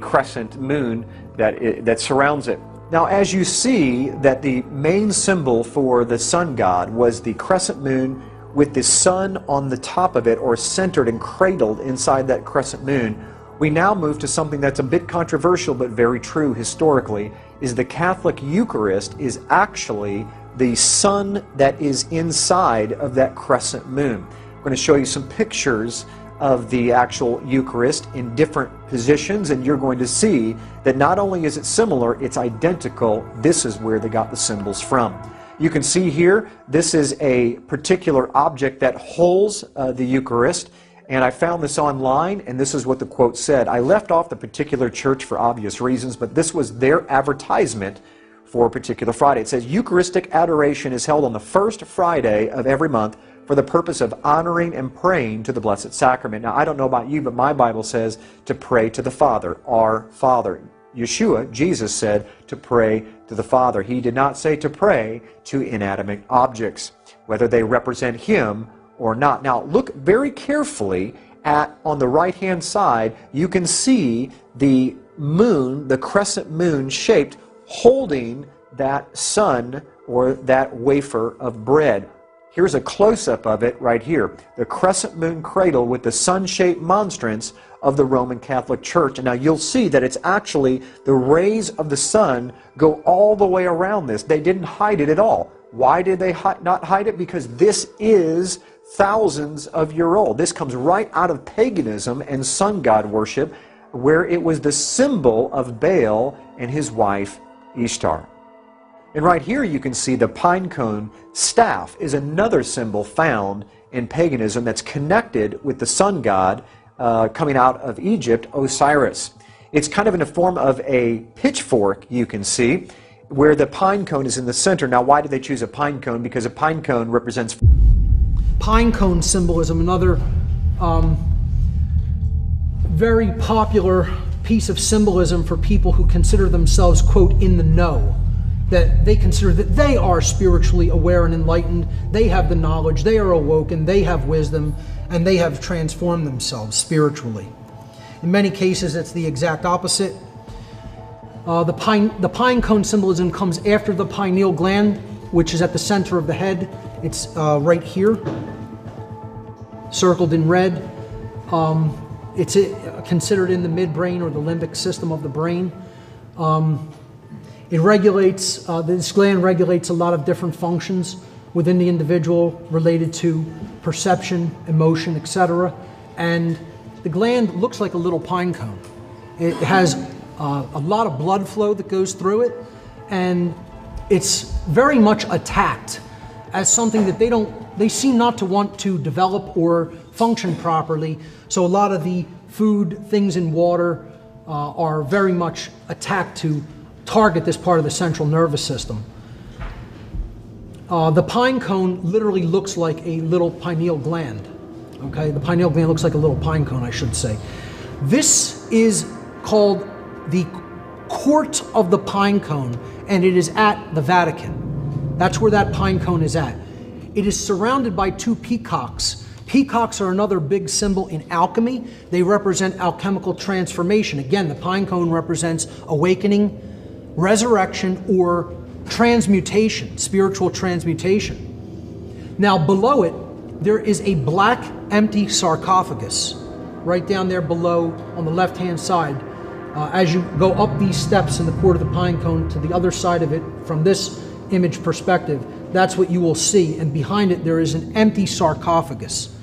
crescent moon that surrounds it. Now, as you see that the main symbol for the sun god was the crescent moon with the sun on the top of it, or centered and cradled inside that crescent moon, we now move to something that's a bit controversial but very true historically, is the Catholic Eucharist is actually the sun that is inside of that crescent moon. I'm going to show you some pictures of the actual Eucharist in different positions, and you're going to see that not only is it similar, it's identical. This is where they got the symbols from. You can see here, this is a particular object that holds the Eucharist, and I found this online, and this is what the quote said. I left off the particular church for obvious reasons, but this was their advertisement for a particular Friday. It says, Eucharistic adoration is held on the first Friday of every month for the purpose of honoring and praying to the Blessed Sacrament. Now, I don't know about you, but my Bible says to pray to the Father, our Father. Yeshua, Jesus, said to pray to the Father. He did not say to pray to inanimate objects, whether they represent Him or not. Now, look very carefully at, on the right-hand side, you can see the moon, the crescent moon shaped, holding that sun or that wafer of bread. Here's a close-up of it right here. The crescent moon cradle with the sun-shaped monstrance of the Roman Catholic Church. And now you'll see that it's actually the rays of the sun go all the way around this. They didn't hide it at all. Why did they not hide it? Because this is thousands of years old. This comes right out of paganism and sun god worship, where it was the symbol of Baal and his wife Ishtar. And right here you can see the pine cone staff is another symbol found in paganism that's connected with the sun god coming out of Egypt, Osiris. It's kind of in the form of a pitchfork, you can see, where the pine cone is in the center. Now, why did they choose a pine cone? Because a pine cone represents... Pine cone symbolism, another very popular piece of symbolism for people who consider themselves, quote, in the know. That they consider that they are spiritually aware and enlightened, they have the knowledge, they are awoken, they have wisdom, and they have transformed themselves spiritually. In many cases, it's the exact opposite. The pine cone symbolism comes after the pineal gland, which is at the center of the head. It's right here, circled in red. It's considered in the midbrain or the limbic system of the brain. It regulates, this gland regulates a lot of different functions within the individual related to perception, emotion, etc. And the gland looks like a little pine cone. It has a lot of blood flow that goes through it, and it's very much attacked as something that they seem not to want to develop or function properly. So a lot of the food, things in water are very much attacked to target this part of the central nervous system. The pine cone literally looks like a little pineal gland. Okay, the pineal gland looks like a little pine cone, I should say. This is called the Court of the Pine Cone, and it is at the Vatican. That's where that pine cone is at. It is surrounded by two peacocks. Peacocks are another big symbol in alchemy. They represent alchemical transformation. Again, the pine cone represents awakening, resurrection, or transmutation, spiritual transmutation. Now below it, there is a black empty sarcophagus right down there below on the left-hand side. As you go up these steps in the Court of the Pine Cone to the other side of it, from this image perspective, that's what you will see. And behind it, there is an empty sarcophagus.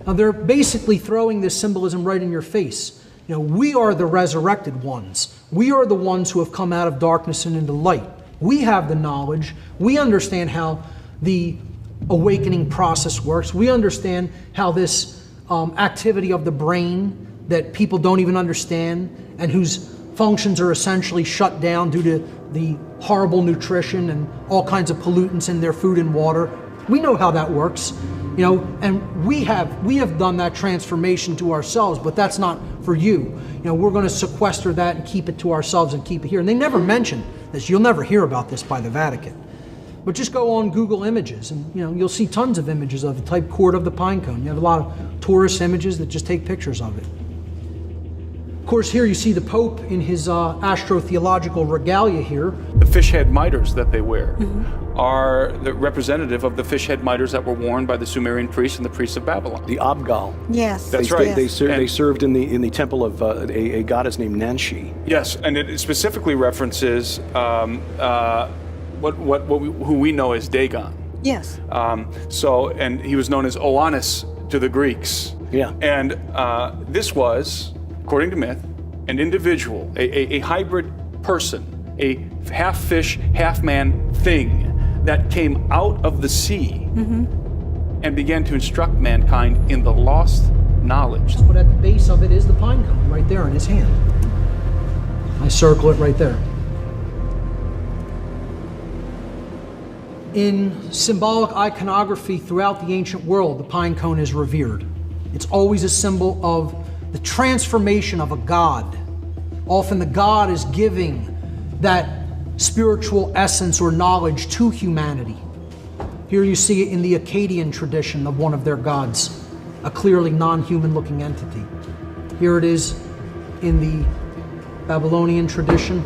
Now they're basically throwing this symbolism right in your face. You know, we are the resurrected ones. We are the ones who have come out of darkness and into light. We have the knowledge. We understand how the awakening process works. We understand how this activity of the brain that people don't even understand and whose functions are essentially shut down due to the horrible nutrition and all kinds of pollutants in their food and water. We know how that works, you know, and we have done that transformation to ourselves, but that's not for you. You know, we're going to sequester that and keep it to ourselves and keep it here. And they never mention this. You'll never hear about this by the Vatican. But just go on Google Images and, you know, you'll see tons of images of the type Court of the Pine Cone. You have a lot of tourist images that just take pictures of it. Of course, here you see the Pope in his astrotheological regalia here. The fish head miters that they wear are the representative of the fish head miters that were worn by the Sumerian priests and the priests of Babylon. The Abgal. Yes. That's right. They served in the temple of a goddess named Nanshi. Yes, and it specifically references who we know as Dagon. Yes. And he was known as Oannes to the Greeks. Yeah. And this was, according to myth, an individual, a hybrid person, a half fish, half man thing that came out of the sea and began to instruct mankind in the lost knowledge. But at the base of it is the pine cone right there in his hand. I circle it right there. In symbolic iconography throughout the ancient world, the pine cone is revered. It's always a symbol of the transformation of a god. Often the god is giving that spiritual essence or knowledge to humanity. Here you see it in the Akkadian tradition of one of their gods, a clearly non-human looking entity. Here it is in the Babylonian tradition.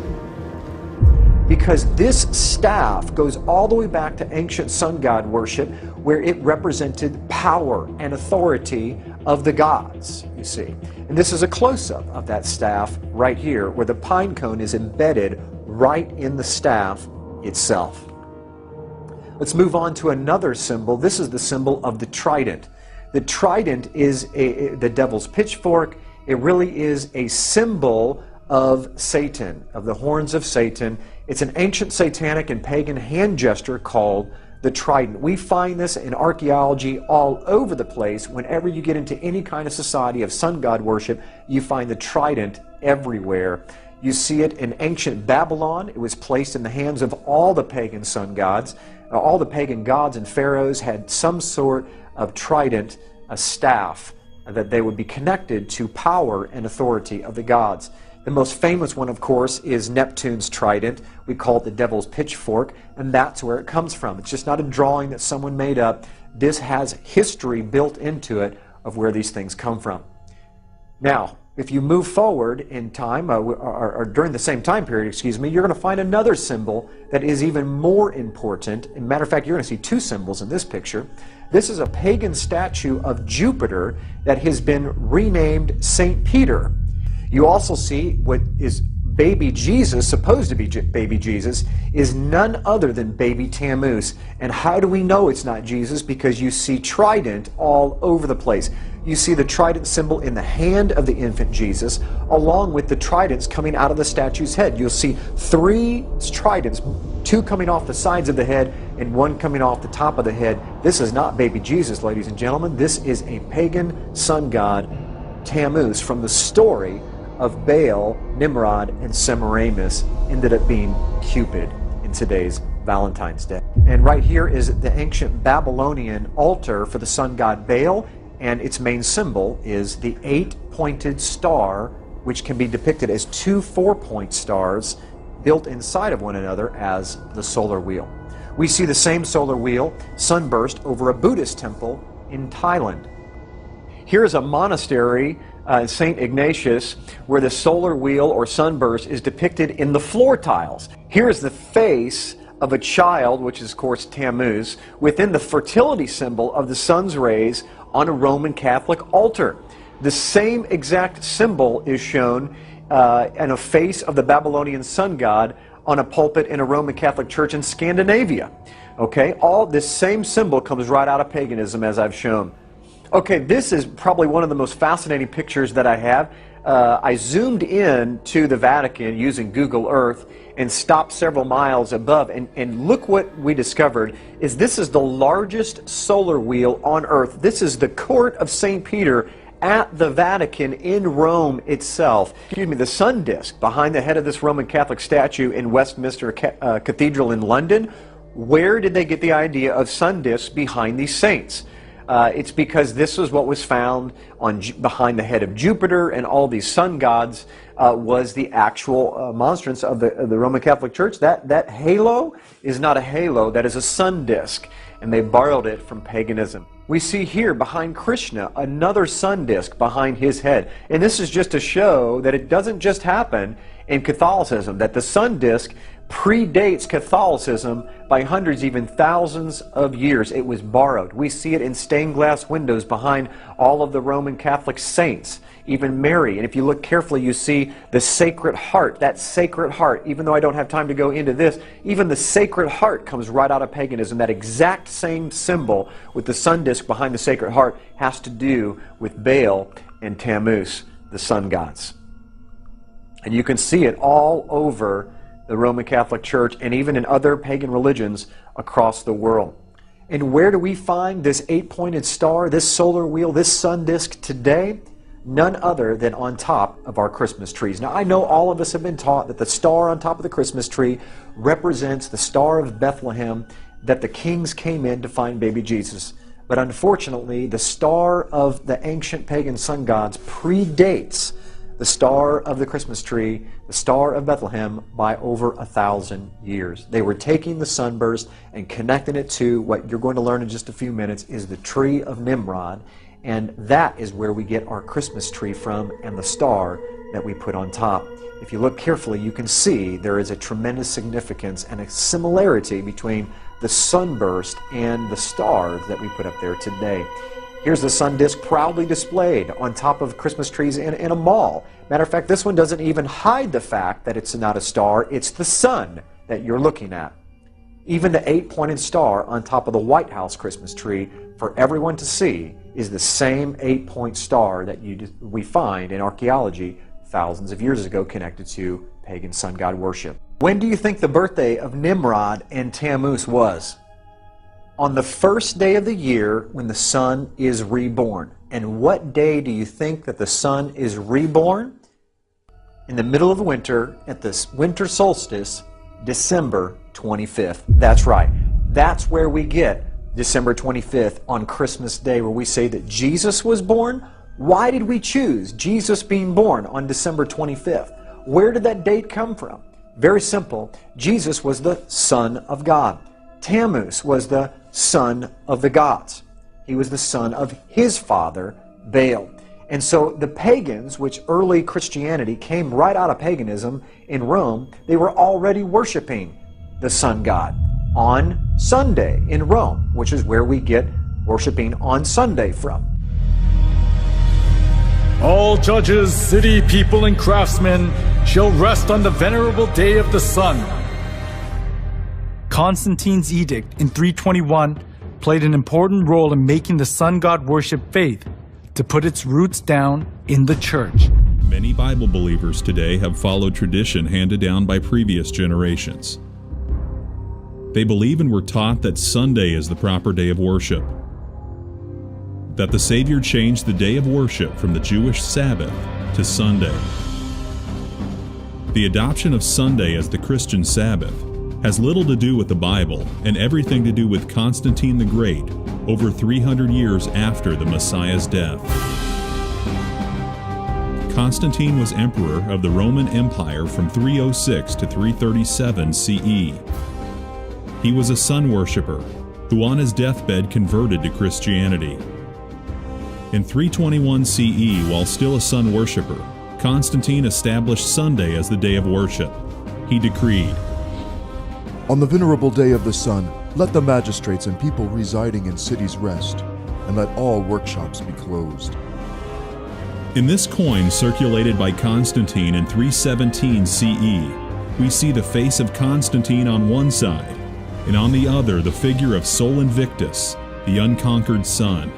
Because this staff goes all the way back to ancient sun god worship, where it represented power and authority of the gods, you see. And this is a close-up of that staff right here, where the pine cone is embedded right in the staff itself. Let's move on to another symbol. This is the symbol of the trident. The trident is the devil's pitchfork. It really is a symbol of Satan, of the horns of Satan. It's an ancient satanic and pagan hand gesture called the trident. We find this in archaeology all over the place. Whenever you get into any kind of society of sun god worship, you find the trident everywhere. You see it in ancient Babylon. It was placed in the hands of all the pagan sun gods. All the pagan gods and pharaohs had some sort of trident, a staff, that they would be connected to power and authority of the gods. The most famous one, of course, is Neptune's trident. We call it the devil's pitchfork, and that's where it comes from. It's just not a drawing that someone made up. This has history built into it of where these things come from. Now, if you move forward in time, or during the same time period, excuse me, you're going to find another symbol that is even more important. As a matter of fact, you're going to see two symbols in this picture. This is a pagan statue of Jupiter that has been renamed St. Peter. You also see what is baby Jesus, supposed to be baby Jesus, is none other than baby Tammuz. And how do we know it's not Jesus? Because you see trident all over the place. You see the trident symbol in the hand of the infant Jesus, along with the tridents coming out of the statue's head. You'll see three tridents, two coming off the sides of the head and one coming off the top of the head. This is not baby Jesus, ladies and gentlemen. This is a pagan sun god, Tammuz, from the story of Baal, Nimrod, and Semiramis, ended up being Cupid in today's Valentine's Day. And right here is the ancient Babylonian altar for the sun god Baal, and its main symbol is the 8-pointed star, which can be depicted as two 4-point stars built inside of one another as the solar wheel. We see the same solar wheel sunburst over a Buddhist temple in Thailand. Here's a monastery, St. Ignatius, where the solar wheel or sunburst is depicted in the floor tiles. Here's the face of a child, which is of course Tammuz, within the fertility symbol of the sun's rays on a Roman Catholic altar. The same exact symbol is shown in a face of the Babylonian sun god on a pulpit in a Roman Catholic church in Scandinavia. Okay, all this same symbol comes right out of paganism, as I've shown. Okay, this is probably one of the most fascinating pictures that I have. I zoomed in to the Vatican using Google Earth and stopped several miles above, and look what we discovered is this is the largest solar wheel on Earth. This is the court of St. Peter at the Vatican in Rome itself. The sun disk behind the head of this Roman Catholic statue in Westminster Cathedral in London. Where did they get the idea of sun discs behind these saints? It's because this was what was found behind the head of Jupiter and all these sun gods was the actual monstrance of the Roman Catholic Church. That halo is not a halo, that is a sun disk, and they borrowed it from paganism. We see here behind Krishna another sun disk behind his head, and this is just to show that it doesn't just happen in Catholicism, that the sun disk predates Catholicism by hundreds, even thousands of years. It was borrowed. We see it in stained glass windows behind all of the Roman Catholic saints, even Mary. And if you look carefully, you see the Sacred Heart. That Sacred Heart, even though I don't have time to go into this, even the Sacred Heart comes right out of paganism. That exact same symbol with the sun disk behind the Sacred Heart has to do with Baal and Tammuz, the sun gods. And you can see it all over the Roman Catholic Church and even in other pagan religions across the world. And where do we find this 8-pointed star, this solar wheel, this sun disk today? None other than on top of our Christmas trees. Now, I know all of us have been taught that the star on top of the Christmas tree represents the Star of Bethlehem, that the kings came in to find baby Jesus. But unfortunately, the star of the ancient pagan sun gods predates the star of the Christmas tree, the Star of Bethlehem, by over 1,000 years. They were taking the sunburst and connecting it to what you're going to learn in just a few minutes is the tree of Nimrod, and that is where we get our Christmas tree from and the star that we put on top. If you look carefully, you can see there is a tremendous significance and a similarity between the sunburst and the stars that we put up there today. Here's the sun disk proudly displayed on top of Christmas trees in a mall. Matter of fact, this one doesn't even hide the fact that it's not a star, it's the sun that you're looking at. Even the 8-pointed star on top of the White House Christmas tree for everyone to see is the same 8-point star that we find in archaeology thousands of years ago connected to pagan sun god worship. When do you think the birthday of Nimrod and Tammuz was? On the first day of the year when the sun is reborn. And what day do you think that the sun is reborn? In the middle of winter, at this winter solstice, December 25th. That's right. That's where we get December 25th on Christmas Day, where we say that Jesus was born. Why did we choose Jesus being born on December 25th? Where did that date come from? Very simple. Jesus was the Son of God. Tammuz was the son of the gods. He was the son of his father, Baal. And so the pagans, which early Christianity came right out of paganism in Rome, they were already worshiping the sun god on Sunday in Rome, which is where we get worshiping on Sunday from. All judges, city people, and craftsmen shall rest on the venerable day of the sun. Constantine's edict in 321 played an important role in making the sun god worship faith to put its roots down in the church. Many Bible believers today have followed tradition handed down by previous generations. They believe and were taught that Sunday is the proper day of worship, that the Savior changed the day of worship from the Jewish Sabbath to Sunday. The adoption of Sunday as the Christian Sabbath has little to do with the Bible and everything to do with Constantine the Great over 300 years after the Messiah's death. Constantine was emperor of the Roman Empire from 306 to 337 CE. He was a sun worshipper who on his deathbed converted to Christianity. In 321 CE, while still a sun worshipper, Constantine established Sunday as the day of worship. He decreed, "On the venerable day of the sun, let the magistrates and people residing in cities rest, and let all workshops be closed." In this coin circulated by Constantine in 317 CE, we see the face of Constantine on one side, and on the other the figure of Sol Invictus, the unconquered sun.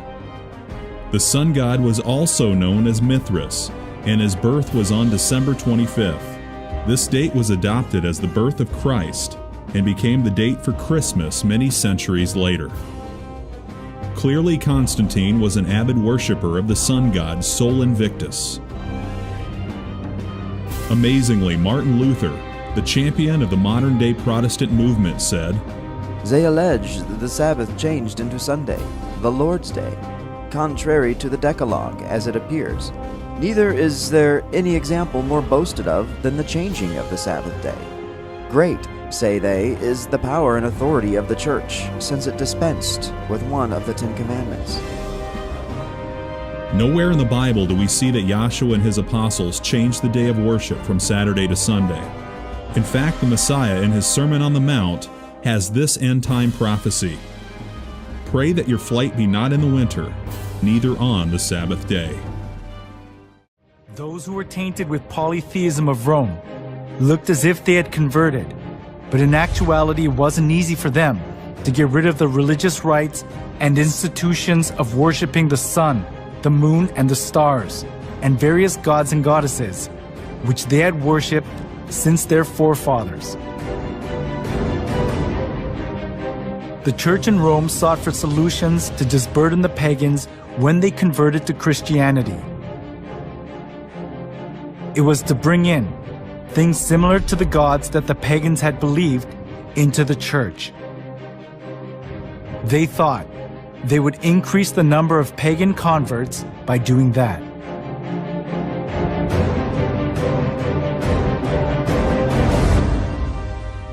The sun god was also known as Mithras, and his birth was on December 25th. This date was adopted as the birth of Christ and became the date for Christmas many centuries later. Clearly, Constantine was an avid worshipper of the sun god Sol Invictus. Amazingly, Martin Luther, the champion of the modern-day Protestant movement, said, "They allege that the Sabbath changed into Sunday, the Lord's Day, contrary to the Decalogue as it appears. Neither is there any example more boasted of than the changing of the Sabbath day. Great, say they, is the power and authority of the Church, since it dispensed with one of the 10 Commandments." Nowhere in the Bible do we see that Yahshua and his apostles changed the day of worship from Saturday to Sunday. In fact, the Messiah in his Sermon on the Mount has this end-time prophecy: "Pray that your flight be not in the winter, neither on the Sabbath day." Those who were tainted with polytheism of Rome looked as if they had converted, but in actuality it wasn't easy for them to get rid of the religious rites and institutions of worshiping the sun, the moon, and the stars, and various gods and goddesses, which they had worshipped since their forefathers. The church in Rome sought for solutions to disburden the pagans when they converted to Christianity. It was to bring in things similar to the gods that the pagans had believed into the church. They thought they would increase the number of pagan converts by doing that.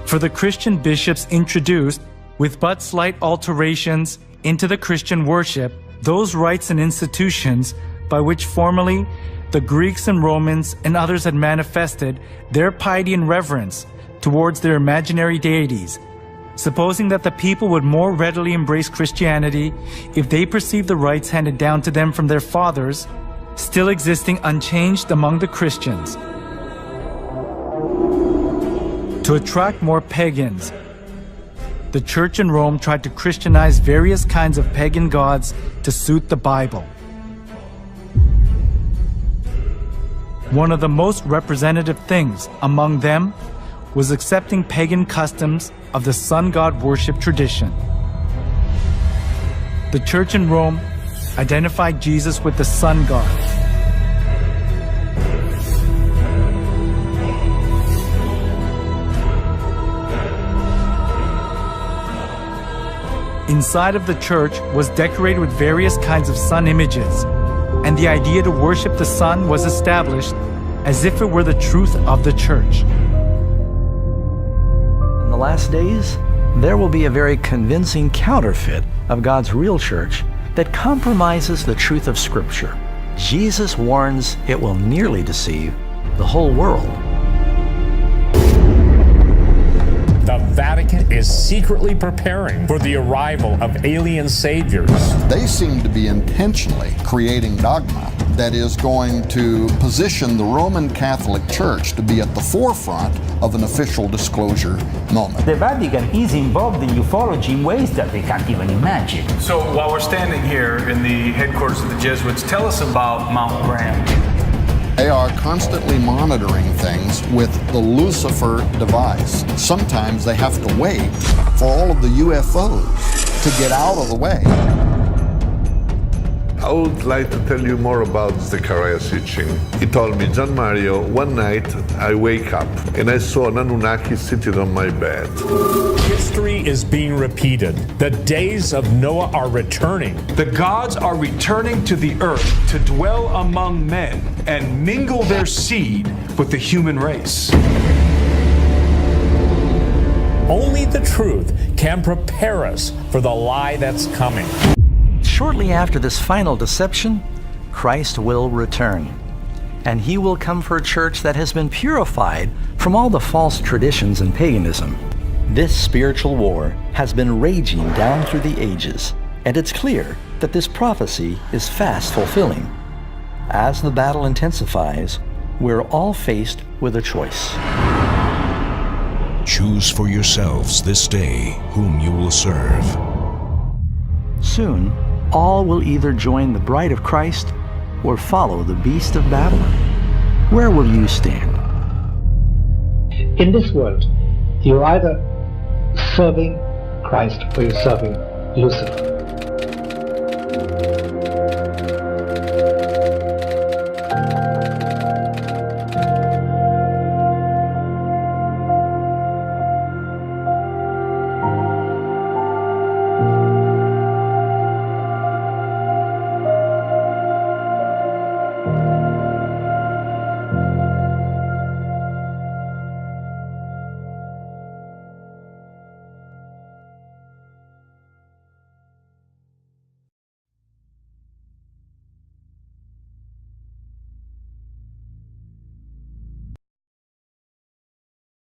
For the Christian bishops introduced, with but slight alterations into the Christian worship, those rites and institutions by which formerly the Greeks and Romans and others had manifested their piety and reverence towards their imaginary deities, supposing that the people would more readily embrace Christianity if they perceived the rites handed down to them from their fathers still existing unchanged among the Christians. To attract more pagans, the church in Rome tried to Christianize various kinds of pagan gods to suit the Bible. One of the most representative things among them was accepting pagan customs of the sun god worship tradition. The church in Rome identified Jesus with the sun god. Inside of the church was decorated with various kinds of sun images, and the idea to worship the sun was established as if it were the truth of the church. In the last days, there will be a very convincing counterfeit of God's real church that compromises the truth of Scripture. Jesus warns it will nearly deceive the whole world. The Vatican is secretly preparing for the arrival of alien saviors. They seem to be intentionally creating dogma that is going to position the Roman Catholic Church to be at the forefront of an official disclosure moment. The Vatican is involved in ufology in ways that we can't even imagine. So while we're standing here in the headquarters of the Jesuits, tell us about Mount Graham. They are constantly monitoring things with the Lucifer device. Sometimes they have to wait for all of the UFOs to get out of the way. I would like to tell you more about Zechariah Sitchin. He told me, "John Mario, one night I wake up and I saw an Anunnaki sitting on my bed." History is being repeated. The days of Noah are returning. The gods are returning to the earth to dwell among men and mingle their seed with the human race. Only the truth can prepare us for the lie that's coming. Shortly after this final deception, Christ will return, and he will come for a church that has been purified from all the false traditions and paganism. This spiritual war has been raging down through the ages, and it's clear that this prophecy is fast fulfilling. As the battle intensifies, we're all faced with a choice. Choose for yourselves this day whom you will serve. Soon, all will either join the bride of Christ or follow the beast of Babylon. Where will you stand? In this world, you're either serving Christ or you're serving Lucifer. Amen.